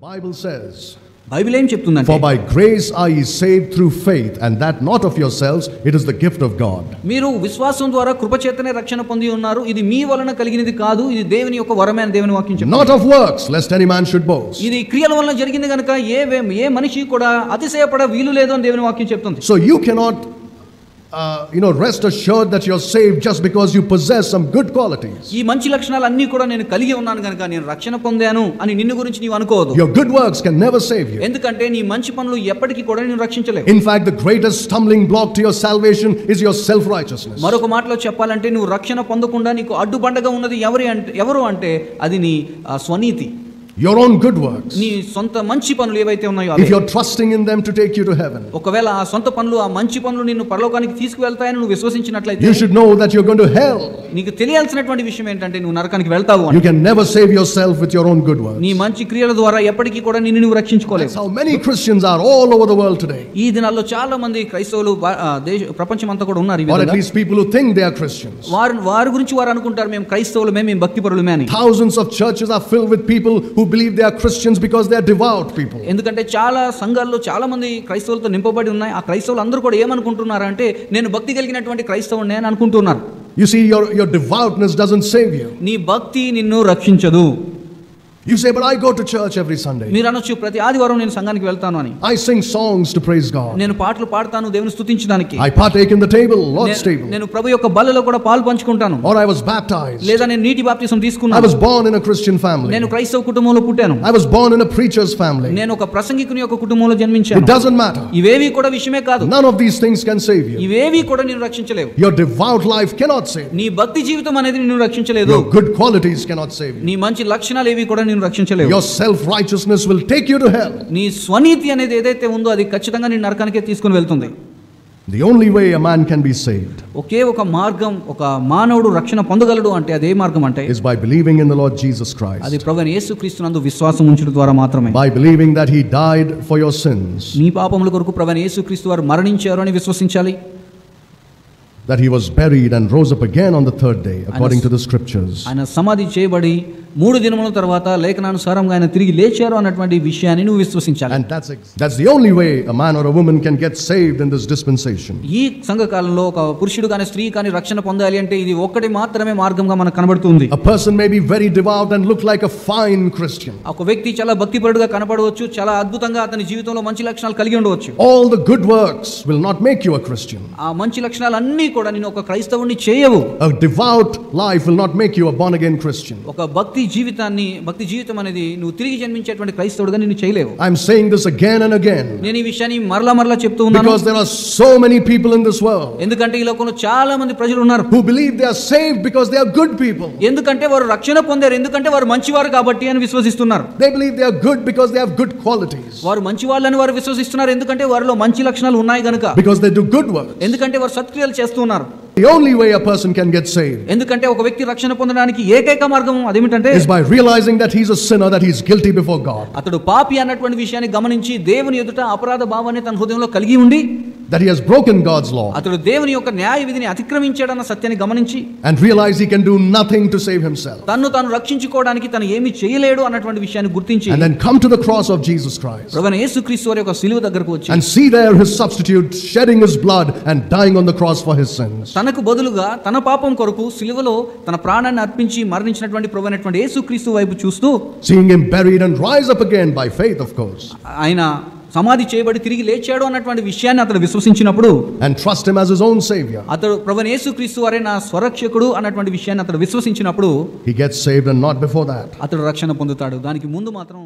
Bible says, Bible ఏం చెప్తుందంటే, for by grace are ye saved through faith, and that not of yourselves, it is the gift of God. మీరు విశ్వాసం ద్వారా కృపచేతనే రక్షణ పొంది ఉన్నారు, ఇది మీ వలన కలిగినది కాదు, ఇది దేవుని యొక్క వరమే అని దేవుని వాక్యం చెప్తుంది. Not of works, lest any man should boast. ఇది క్రియల వలన జరిగింది గనుక ఏ మనిషి కూడా అతిశయపడ వీలు లేదు అని దేవుని వాక్యం చెప్తుంది. So you cannot rest assured that you're saved just because you possess some good qualities. ఈ మంచి లక్షణాలు అన్నీ కూడా నేను కలిగి ఉన్నాను గనుక నేను రక్షణ పొందాను అని నిన్ను గురించి నీవు అనుకోవద్దు. Your good works can never save you. ఎందుకంటే నీ మంచి పనులు ఎప్పటికీ కూడా నిన్ను రక్షించలేవు. In fact, the greatest stumbling block to your salvation is your self-righteousness. మరొక మాటలో చెప్పాలంటే నువ్వు రక్షణ పొందకుండా నీకు అడ్డుబండగా ఉన్నది ఎవరు అంటే అది నీ స్వనీతి, your own good works. నీ సొంత మంచి పనులు ఏవైతే ఉన్నాయో if you're trusting in them to take you to heaven, ఒకవేళ ఆ సొంత పనులు ఆ మంచి పనులు నిన్ను పరలోకానికి తీసుకువెళ్తాయని నువ్వు విశ్వసించినట్లయితే you should know that you're going to hell. నీకు తెలియాల్సినటువంటి విషయం ఏంటంటే నువ్వు నరకానికి వెళ్తావు అని. You can never save yourself with your own good works. నీ మంచి క్రియల ద్వారా ఎప్పటికీ కూడా నిన్ను నువ్వు రక్షించుకోలేవు. That's how many Christians are all over the world today. ఈ దినాల్లో చాలా మంది క్రైస్తవులు ప్రపంచం అంతా కూడా ఉన్నారు. Or at least people who think they are Christians. వారి గురించి వారు అనుకుంటారు మేము క్రైస్తవులమే, మేము భక్తిపరులమే అని. Thousands of churches are filled with people who believe they are Christians because they are devout people. ఎందుకంటే చాలా సంఘాల్లో చాలా మంది క్రైస్తవులతో నింపబడి ఉన్నాయి. ఆ క్రైస్తవులు అందరూ కూడా ఏమనుకుంటున్నారు అంటే నేను భక్తి కలిగినటువంటి క్రైస్తవుని అని అనుకుంటున్నారు. You see, your devoutness doesn't save you. నీ భక్తి నిన్ను రక్షించదు. You say, but I go to church every Sunday. మీరు అనొచ్చు ప్రతి ఆదివారం నేను సంఘానికి వెళ్తాను అని. I sing songs to praise God. నేను పాటలు పాడతాను దేవుని స్తుతించడానికి. I partake in the table, Lord's table. నేను ప్రభు యొక్క బల్లలో కూడా పాలు పంచుకుంటాను. Or I was baptized. లేదా నేను నీటి బాప్తిసం తీసుకున్నాను. I was born in a Christian family. నేను క్రైస్తవ కుటుంబంలో పుట్టాను. I was born in a preacher's family. నేను ఒక ప్రసంగికుని యొక్క కుటుంబంలో జన్మించాను. It doesn't matter. ఇవేవి కూడా విషయమే కాదు. None of these things can save you. ఇవేవి కూడా నిన్ను రక్షించలేవు. Your devout life cannot save you. నీ భక్తి జీవితం అనేది నిన్ను రక్షించలేదు. Your good qualities cannot save you. నీ మంచి లక్షణాలు ఏవి కూడా నిన్ను రక్షించలేవు. Your self-righteousness will take you to hell. నీ స్వనీతి అనేది ఏదైతే ఉందో అది ఖచ్చితంగా నిన్ను నరకానికే తీసుకొని వెళ్తుంది. The only way a man can be saved ఒకే ఒక మార్గం ఒక మానవుడు రక్షణ పొందగలడు అంటే అదే మార్గం అంటే is by believing in the Lord Jesus Christ. అది ప్రభువైన యేసుక్రీస్తునందు విశ్వాసం ఉంచడం ద్వారా మాత్రమే. By believing that he died for your sins. నీ పాపముల కొరకు ప్రభువైన యేసుక్రీస్తు వారు మరణించారు అని విశ్వసించాలి. That he was buried and rose up again on the third day according to the scriptures. ఆయన సమాధి చేయబడి 3 దినముల తర్వాత లేఖనానుసారంగా ఆయన తిరిగి లేచారు అన్నటువంటి విషయాన్ని నువ్వు విశ్వసించాలి. And that's the only way a man or a woman can get saved in this dispensation. ఈ సంఘకాలంలో ఒక పురుషుడు గాని స్త్రీ గాని రక్షణ పొందాలి అంటే ఇది ఒక్కటి మాత్రమే మార్గంగా మనకు కనబడుతుంది. A person may be very devout and look like a fine Christian. ఒక వ్యక్తి చాలా భక్తిపరుడుగా కనబడవచ్చు, చాలా అద్భుతంగా అతని జీవితంలో మంచి లక్షణాలు కలిగి ఉండవచ్చు. All the good works will not make you a Christian. ఆ మంచి లక్షణాలు అన్నీ కూడా నిన్ను ఒక క్రైస్తవుని చేయవు. A devout life will not make you a born again Christian. ఒక భక్తి జీవితం అనేది నువ్వు తిరిగి జన్మించేటువంటి క్రైస్తవుడిగా నిన్ను చేయలేవు. I am saying this again and again. నేను ఈ విషయాన్ని మరలా చెప్తూ ఉన్నాను. Because there are so many people in this world. ఎందుకంటే ఈ లోకంలో చాలా మంది ప్రజలు ఉన్నారు. Who believe they are saved because they are good people. ఎందుకంటే వారు రక్షణ పొందారు, ఎందుకంటే వారు మంచివారు కాబట్టి అని విశ్వసిస్తున్నారు. They believe they are good because they have good qualities. వారు మంచివాళ్ళని వారు విశ్వసిస్తున్నారు ఎందుకంటే వారిలో మంచి లక్షణాలు ఉన్నాయి గనుక. Because they do good work. ఎందుకంటే వారు సత్క్రియలు చేస్తున్నారు. The only way a person can get saved ఎందుకంటే ఒక వ్యక్తి రక్షణ పొందడానికి ఏకైక మార్గం అదేమిటంటే is by realizing that he is a sinner, that he is guilty before God. అతడు పాపి అన్నటువంటి విషయాన్ని గమనించి దేవుని ఎదుట అపరాధ భావాన్ని తన హృదయంలో కలిగి ఉండి that he has broken God's law అతడు దేవుని యొక్క న్యాయ విధిని అతిక్రమించాడన్న సత్యాన్ని గమనించి and realize he can do nothing to save himself. తను రక్షించుకోవడానికి తను ఏమీ చేయలేడు అన్నటువంటి విషయాన్ని గుర్తించి and then come to the cross of Jesus Christ ప్రభువైన యేసుక్రీస్తు వారి యొక్క సిలువ దగ్గరకు వచ్చి and see there his substitute shedding his blood and dying on the cross for his sins. తనకు బదులుగా తన పాపం కొరకు సిలువలో తన ప్రాణాన్ని అర్పించి మరణించినటువంటి ప్రభువైనటువంటి యేసుక్రీస్తు వైపు చూస్తూ seeing him buried and rise up again by faith, of course. ఆయన సమాధి చేయబడి తిరిగి లేచాడు అన్నటువంటి విషయాన్ని అతడు విశ్వసించినప్పుడు and trust him as his own savior. అతడు ప్రభువైన యేసుక్రీస్తు వారే నా స్వరక్షకుడు అన్నటువంటి విషయాన్ని అతడు విశ్వసించినప్పుడు he gets saved and not before that. అతడు రక్షణ పొందుతాడు. దానికి ముందు మాత్రం